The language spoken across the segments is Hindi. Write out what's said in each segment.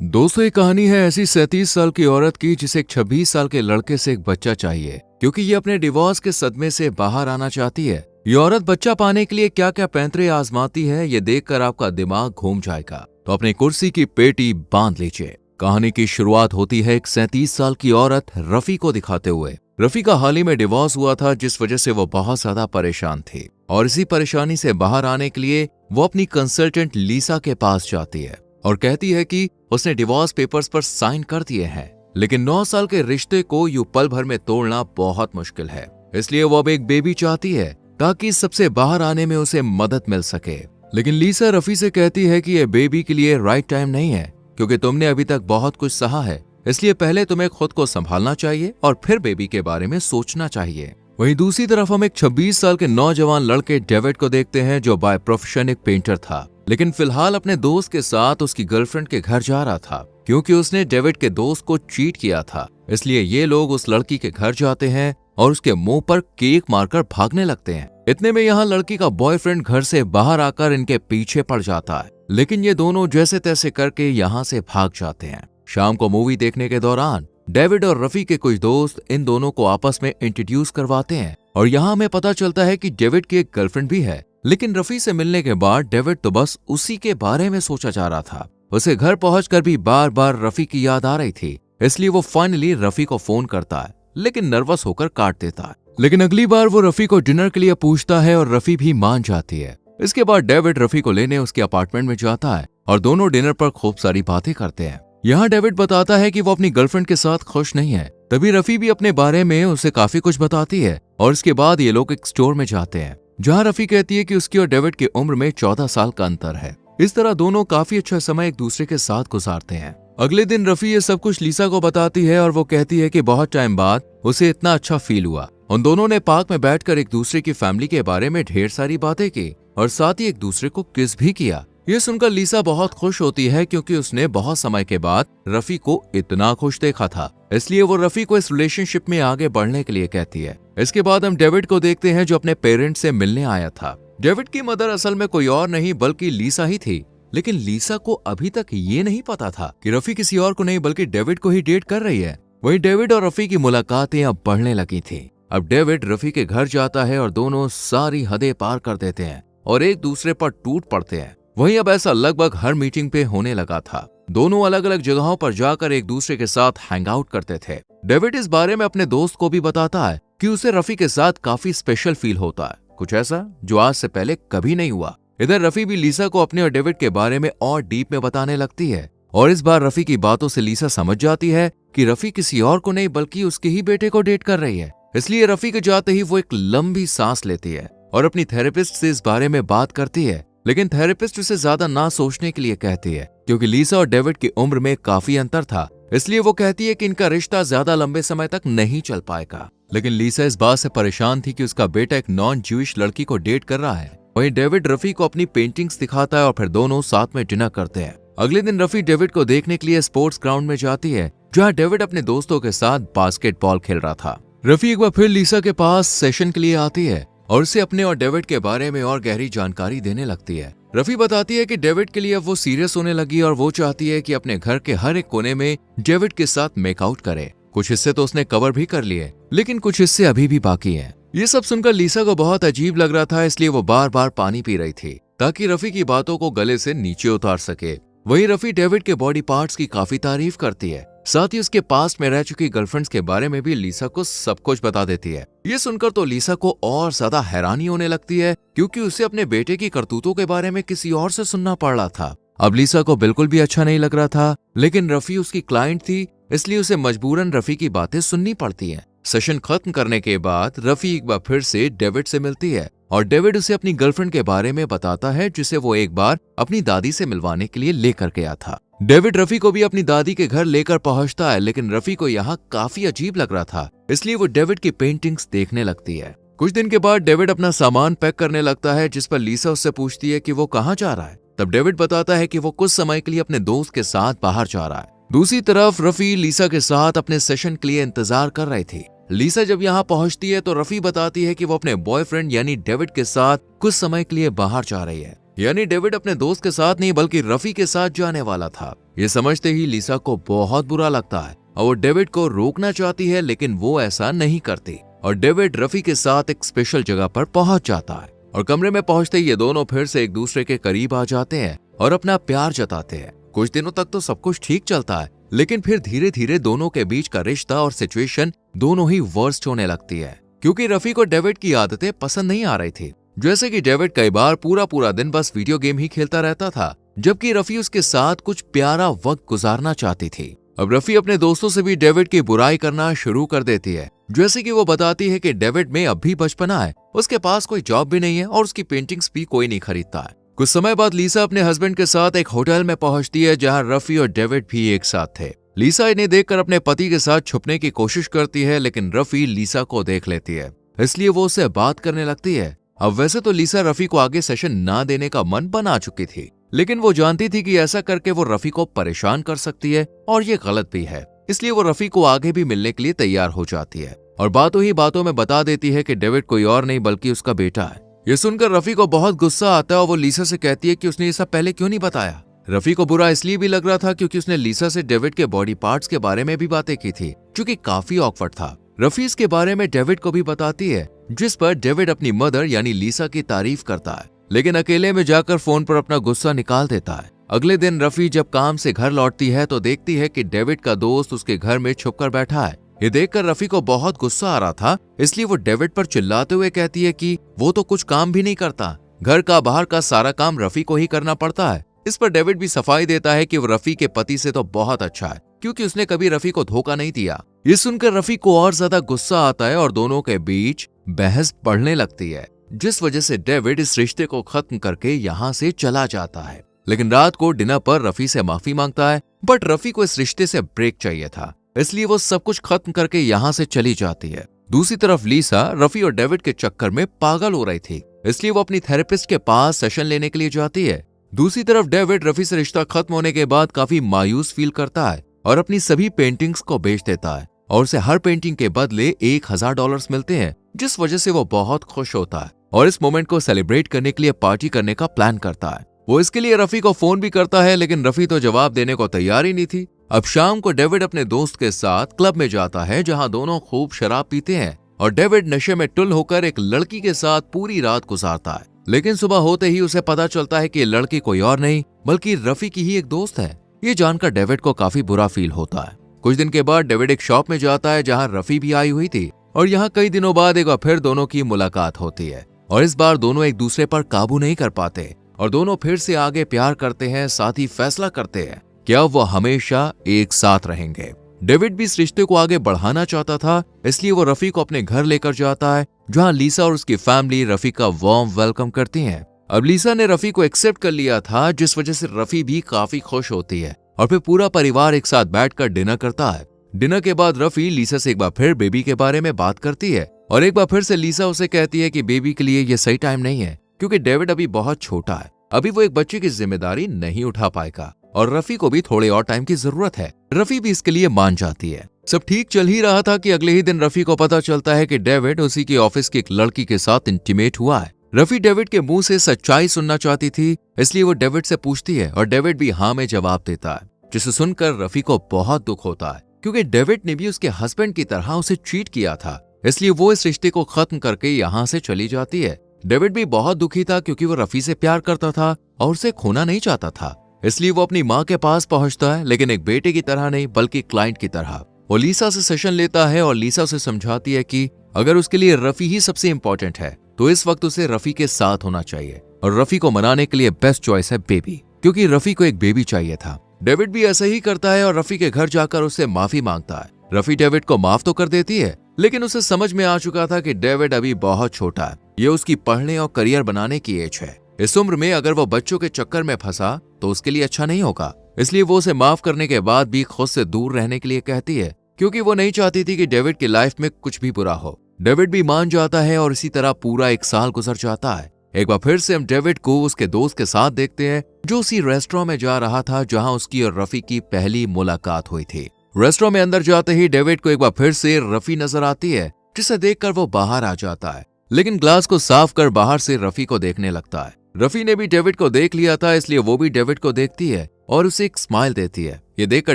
दोस्तों, ये कहानी है ऐसी 37 साल की औरत की जिसे एक 26 साल के लड़के से एक बच्चा चाहिए, क्योंकि ये अपने डिवोर्स के सदमे से बाहर आना चाहती है। ये औरत बच्चा पाने के लिए क्या क्या पैंतरे आजमाती है, ये देखकर आपका दिमाग घूम जाएगा। तो अपनी कुर्सी की पेटी बांध लीजिए। कहानी की शुरुआत होती है एक 37 साल की औरत रफी को दिखाते हुए। रफी का हाल ही में डिवोर्स हुआ था, जिस वजह से वो बहुत ज्यादा परेशान थी और इसी परेशानी से बाहर आने के लिए वो अपनी कंसल्टेंट लीसा के पास जाती है और कहती है कि उसने डिवोर्स पेपर्स पर साइन कर दिए हैं, लेकिन 9 साल के रिश्ते को यूं पल भर में तोड़ना बहुत मुश्किल है। इसलिए वो अब एक बेबी चाहती है ताकि इस सबसे बाहर आने में उसे मदद मिल सके। लेकिन लीसा रफी से कहती है कि यह बेबी के लिए राइट टाइम नहीं है, क्योंकि तुमने अभी तक बहुत कुछ सहा है, इसलिए पहले तुम्हें खुद को संभालना चाहिए और फिर बेबी के बारे में सोचना चाहिए। वहीं दूसरी तरफ हम एक 26 साल के नौजवान लड़के डेविड को देखते हैं, जो बाय प्रोफेशन एक पेंटर था, लेकिन फिलहाल अपने दोस्त के साथ उसकी गर्लफ्रेंड के घर जा रहा था, क्योंकि उसने डेविड के दोस्त को चीट किया था। इसलिए ये लोग उस लड़की के घर जाते हैं और उसके मुंह पर केक मारकर भागने लगते हैं। इतने में यहाँ लड़की का बॉयफ्रेंड घर से बाहर आकर इनके पीछे पड़ जाता है, लेकिन ये दोनों जैसे तैसे करके यहाँ से भाग जाते हैं। शाम को मूवी देखने के दौरान डेविड और रफी के कुछ दोस्त इन दोनों को आपस में इंट्रोड्यूस करवाते हैं और यहाँ हमें पता चलता है कि डेविड की एक गर्लफ्रेंड भी है। लेकिन रफी से मिलने के बाद डेविड तो बस उसी के बारे में सोचा जा रहा था। उसे घर पहुंचकर भी बार बार रफी की याद आ रही थी, इसलिए वो फाइनली रफी को फोन करता है, लेकिन नर्वस होकर काट देता है। लेकिन अगली बार वो रफी को डिनर के लिए पूछता है और रफी भी मान जाती है। इसके बाद डेविड रफी को लेने उसके अपार्टमेंट में जाता है और दोनों डिनर पर खूब सारी बातें करते हैं। यहाँ डेविड बताता है कि वो अपनी गर्लफ्रेंड के साथ खुश नहीं है। तभी रफी भी अपने बारे में उसे काफी कुछ बताती है और इसके बाद ये लोग एक स्टोर में जाते हैं, जहाँ रफी कहती है कि उसकी और डेविड की उम्र में 14 साल का अंतर है। इस तरह दोनों काफी अच्छा समय एक दूसरे के साथ गुजारते हैं। अगले दिन रफी ये सब कुछ लीसा को बताती है और वो कहती है कि बहुत टाइम बाद उसे इतना अच्छा फील हुआ। उन दोनों ने पार्क में बैठकर एक दूसरे की फैमिली के बारे में ढेर सारी बातें की और साथ ही एक दूसरे को किस भी किया। ये सुनकर लीसा बहुत खुश होती है, क्योंकि उसने बहुत समय के बाद रफी को इतना खुश देखा था। इसलिए वो रफी को इस रिलेशनशिप में आगे बढ़ने के लिए कहती है। इसके बाद हम डेविड को देखते हैं, जो अपने पेरेंट्स से मिलने आया था। डेविड की मदर असल में कोई और नहीं बल्कि लीसा ही थी, लेकिन लीसा को अभी तक ये नहीं पता था कि रफी किसी और को नहीं बल्कि डेविड को ही डेट कर रही है। वहीं डेविड और रफी की मुलाकातें अब बढ़ने लगी थी। अब डेविड रफी के घर जाता है और दोनों सारी हदें पार कर देते हैं और एक दूसरे पर टूट पड़ते हैं। वहीं अब ऐसा लगभग हर मीटिंग पे होने लगा था। दोनों अलग अलग जगहों पर जाकर एक दूसरे के साथ हैंग आउट करते थे। डेविड इस बारे में अपने दोस्त को भी बताता है कि उसे रफी के साथ काफी स्पेशल फील होता है, कुछ ऐसा जो आज से पहले कभी नहीं हुआ। इधर रफी भी लीसा को अपने और डेविड के बारे में और डीप में बताने लगती है और इस बार रफी की बातों से लीसा समझ जाती है कि रफी किसी और को नहीं बल्कि उसके ही बेटे को डेट कर रही है। इसलिए रफी के जाते ही वो एक लंबी सांस लेती है और अपनी थेरेपिस्ट से इस बारे में बात करती है, लेकिन थेरेपिस्ट उसे ज्यादा ना सोचने के लिए कहती है, क्योंकि लीसा और डेविड की उम्र में काफी अंतर था। इसलिए वो कहती है कि इनका रिश्ता ज्यादा लंबे समय तक नहीं चल पाएगा। लेकिन लीसा इस बात से परेशान थी कि उसका बेटा एक नॉन ज्यूइश लड़की को डेट कर रहा है। वहीं डेविड रफी को अपनी पेंटिंग्स दिखाता है और फिर दोनों साथ में डिनर करते हैं। अगले दिन रफी डेविड को देखने के लिए स्पोर्ट्स ग्राउंड में जाती है, जहाँ डेविड अपने दोस्तों के साथ बास्केटबॉल खेल रहा था। रफी एक बार फिर लीसा के पास सेशन के लिए आती है और उसे अपने और डेविड के बारे में और गहरी जानकारी देने लगती है। रफी बताती है कि डेविड के लिए अब वो सीरियस होने लगी और वो चाहती है कि अपने घर के हर एक कोने में डेविड के साथ मेकआउट करे। कुछ हिस्से तो उसने कवर भी कर लिए, लेकिन कुछ हिस्से अभी भी बाकी हैं। ये सब सुनकर लीसा को बहुत अजीब लग रहा था, इसलिए वो बार बार पानी पी रही थी ताकि रफी की बातों को गले से नीचे उतार सके। वहीं रफी डेविड के बॉडी पार्ट्स की काफी तारीफ करती है, साथ ही उसके पास्ट में रह चुकी गर्लफ्रेंड्स के बारे में भी लीसा को सब कुछ बता देती है। ये सुनकर तो लीसा को और ज्यादा हैरानी होने लगती है, क्योंकि उसे अपने बेटे की करतूतों के बारे में किसी और से सुनना पड़ रहा था। अब लीसा को बिल्कुल भी अच्छा नहीं लग रहा था, लेकिन रफी उसकी क्लाइंट थी, इसलिए उसे मजबूरन रफी की बातें सुननी पड़ती हैं। सेशन खत्म करने के बाद रफी एक बार फिर से डेविड से मिलती है और डेविड उसे अपनी गर्लफ्रेंड के बारे में बताता है, जिसे वो एक बार अपनी दादी से मिलवाने के लिए लेकर गया था। डेविड रफी को भी अपनी दादी के घर लेकर पहुंचता है, लेकिन रफी को यहाँ काफी अजीब लग रहा था, इसलिए वो डेविड की पेंटिंग्स देखने लगती है। कुछ दिन के बाद डेविड अपना सामान पैक करने लगता है, जिस पर लीसा उससे पूछती है कि वो कहाँ जा रहा है। तब डेविड बताता है कि वो कुछ समय के लिए अपने दोस्त के साथ बाहर जा रहा है। दूसरी तरफ रफी लीसा के साथ अपने सेशन के लिए इंतजार कर रही थी। लीसा जब यहाँ पहुंचती है तो रफी बताती है कि वो अपने बॉयफ्रेंड यानी डेविड के साथ कुछ समय के लिए बाहर जा रही है। यानी डेविड अपने दोस्त के साथ नहीं बल्कि रफी के साथ जाने वाला था। ये समझते ही लिसा को बहुत बुरा लगता है और वो डेविड को रोकना चाहती है, लेकिन वो ऐसा नहीं करती और डेविड रफी के साथ एक स्पेशल जगह पर पहुंच जाता है और कमरे में पहुंचते ही ये दोनों फिर से एक दूसरे के करीब आ जाते हैं और अपना प्यार जताते हैं। कुछ दिनों तक तो सब कुछ ठीक चलता है, लेकिन फिर धीरे धीरे दोनों के बीच का रिश्ता और सिचुएशन दोनों ही वर्स्ट होने लगती है, क्योंकि रफी को डेविड की आदतें पसंद नहीं आ रही थी। जैसे कि डेविड कई बार पूरा पूरा दिन बस वीडियो गेम ही खेलता रहता था, जबकि रफी उसके साथ कुछ प्यारा वक्त गुजारना चाहती थी। अब रफी अपने दोस्तों से भी डेविड की बुराई करना शुरू कर देती है, जैसे कि वो बताती है कि डेविड में अब भी बचपना है, उसके पास कोई जॉब भी नहीं है और उसकी पेंटिंग्स भी कोई नहीं खरीदता है। कुछ समय बाद लीसा अपने हस्बैंड के साथ एक होटल में पहुंचती है, जहां रफी और डेविड भी एक साथ थे। लीसा इन्हें देखकर अपने पति के साथ छुपने की कोशिश करती है, लेकिन रफी लीसा को देख लेती है, इसलिए वो उससे बात करने लगती है। अब वैसे तो लीसा रफी को आगे सेशन ना देने का मन बना चुकी थी, लेकिन वो जानती थी कि ऐसा करके वो रफी को परेशान कर सकती है और ये गलत भी है, इसलिए वो रफी को आगे भी मिलने के लिए तैयार हो जाती है और बातों ही बातों में बता देती है कि डेविड कोई और नहीं बल्कि उसका बेटा है। ये सुनकर रफी को बहुत गुस्सा आता है और वो लीसा से कहती है कि उसने ये सब पहले क्यों नहीं बताया। रफी को बुरा इसलिए भी लग रहा था क्योंकि उसने लीसा से डेविड के बॉडी पार्ट्स के बारे में भी बातें की थी, जो कि काफी ऑकवर्ड था। रफी इसके बारे में डेविड को भी बताती है, जिस पर डेविड अपनी मदर यानी लीसा की तारीफ करता है, लेकिन अकेले में जाकर फोन पर अपना गुस्सा निकाल देता है। अगले दिन रफी जब काम से घर लौटती है तो देखती है कि डेविड का दोस्त उसके घर में छुपकर बैठा है। ये देखकर रफी को बहुत गुस्सा आ रहा था, इसलिए वो डेविड पर चिल्लाते हुए कहती है कि वो तो कुछ काम भी नहीं करता, घर का बाहर का सारा काम रफी को ही करना पड़ता है। इस पर डेविड भी सफाई देता है कि वो रफी के पति से तो बहुत अच्छा है, क्योंकि उसने कभी रफी को धोखा नहीं दिया। ये सुनकर रफी को और ज्यादा गुस्सा आता है और दोनों के बीच बहस बढ़ने लगती है, जिस वजह से डेविड इस रिश्ते को खत्म करके यहाँ से चला जाता है। लेकिन रात को डिनर पर रफी से माफी मांगता है, बट रफी को इस रिश्ते से ब्रेक चाहिए था, इसलिए वो सब कुछ खत्म करके यहाँ से चली जाती है। दूसरी तरफ लीसा रफी और डेविड के चक्कर में पागल हो रही थी, इसलिए वो अपनी थेरेपिस्ट के पास सेशन लेने के लिए जाती है। दूसरी तरफ डेविड रफी से रिश्ता खत्म होने के बाद काफी मायूस फील करता है और अपनी सभी पेंटिंग्स को बेच देता है और उसे हर पेंटिंग के बदले $1000 मिलते हैं, जिस वजह से वो बहुत खुश होता है और इस मोमेंट को सेलिब्रेट करने के लिए पार्टी करने का प्लान करता है। वो इसके लिए रफी को फोन भी करता है, लेकिन रफी तो जवाब देने को तैयार ही नहीं थी। अब शाम को डेविड अपने दोस्त के साथ क्लब में जाता है, जहां दोनों खूब शराब पीते हैं और डेविड नशे में टुल होकर एक लड़की के साथ पूरी रात गुजारता है। लेकिन सुबह होते ही उसे पता चलता है कि ये लड़की कोई और नहीं बल्कि रफी की ही एक दोस्त है। ये जानकर डेविड को काफी बुरा फील होता है। कुछ दिन के बाद डेविड एक शॉप में जाता है, जहां रफी भी आई हुई थी और यहाँ कई दिनों बाद एक बार फिर दोनों की मुलाकात होती है और इस बार दोनों एक दूसरे पर काबू नहीं कर पाते और दोनों फिर से आगे प्यार करते हैं। साथ ही फैसला करते हैं कि अब वो हमेशा एक साथ रहेंगे। डेविड भी इस रिश्ते को आगे बढ़ाना चाहता था, इसलिए वो रफी को अपने घर लेकर जाता है, जहां लीसा और उसकी फैमिली रफी का वार्म वेलकम करती हैं। अब लीसा ने रफी को एक्सेप्ट कर लिया था, जिस वजह से रफी भी काफी खुश होती है और फिर पूरा परिवार एक साथ बैठकर डिनर करता है। डिनर के बाद रफी लीसा से एक बार फिर बेबी के बारे में बात करती है और एक बार फिर से लीसा उसे कहती है कि बेबी के लिए ये सही टाइम नहीं है, क्योंकि डेविड अभी बहुत छोटा है, अभी वो एक बच्चे की जिम्मेदारी नहीं उठा पाएगा और रफी को भी थोड़े और टाइम की जरूरत है। रफी भी इसके लिए मान जाती है। सब ठीक चल ही रहा था कि अगले ही दिन रफी को पता चलता है कि डेविड उसी के ऑफिस की एक लड़की के साथ इंटीमेट हुआ है। रफी डेविड के मुंह से सच्चाई सुनना चाहती थी, इसलिए वो डेविड से पूछती है और डेविड भी हाँ में जवाब देता है, जिसे सुनकर रफी को बहुत दुख होता है, क्योंकि डेविड ने भी उसके हस्बैंड की तरह उसे चीट किया था, इसलिए वो इस रिश्ते को खत्म करके यहाँ से चली जाती है। डेविड भी बहुत दुखी था, क्योंकि वो रफी से प्यार करता था और उसे खोना नहीं चाहता था, इसलिए वो अपनी माँ के पास पहुंचता है, लेकिन एक बेटे की तरह नहीं बल्कि क्लाइंट की तरह। वो लीसा से सेशन लेता है और लीसा उसे समझाती है कि अगर उसके लिए रफी ही सबसे इंपॉर्टेंट है तो इस वक्त उसे रफी के साथ होना चाहिए और रफी को मनाने के लिए बेस्ट चॉइस है बेबी, क्योंकि रफी को एक बेबी चाहिए था। डेविड भी ऐसा ही करता है और रफी के घर जाकर उससे माफी मांगता है। रफी डेविड को माफ तो कर देती है, लेकिन उसे समझ में आ चुका था कि डेविड अभी बहुत छोटा है, ये उसकी पढ़ने और करियर बनाने की एज है। इस उम्र में अगर वो बच्चों के चक्कर में फंसा तो उसके लिए अच्छा नहीं होगा, इसलिए वो उसे माफ करने के बाद भी खुद से दूर रहने के लिए कहती है, क्योंकि वो नहीं चाहती थी कि डेविड की लाइफ में कुछ भी बुरा हो। डेविड भी मान जाता है और इसी तरह पूरा 1 साल गुजर जाता है। एक बार फिर से हम डेविड को उसके दोस्त के साथ देखते हैं, जो उसी रेस्टोरेंट में जा रहा था जहां उसकी और रफी की पहली मुलाकात हुई थी। रेस्टोरेंट में अंदर जाते ही डेविड को एक बार फिर से रफी नजर आती है, जिसे देखकर वो बाहर आ जाता है, लेकिन ग्लास को साफ कर बाहर से रफी को देखने लगता है। रफी ने भी डेविड को देख लिया था, इसलिए वो भी डेविड को देखती है और उसे एक स्माइल देती है। ये देखकर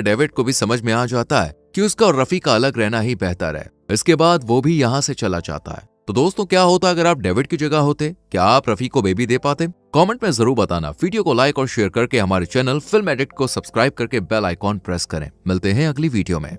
डेविड को भी समझ में आ जाता है कि उसका और रफी का अलग रहना ही बेहतर है। इसके बाद वो भी यहाँ से चला जाता है। तो दोस्तों, क्या होता अगर आप डेविड की जगह होते? क्या आप रफी को बेबी दे पाते? कमेंट में जरूर बताना। वीडियो को लाइक और शेयर करके हमारे चैनल फिल्म एडिक्ट को सब्सक्राइब करके बेल आइकॉन प्रेस करें। मिलते हैं अगली वीडियो में।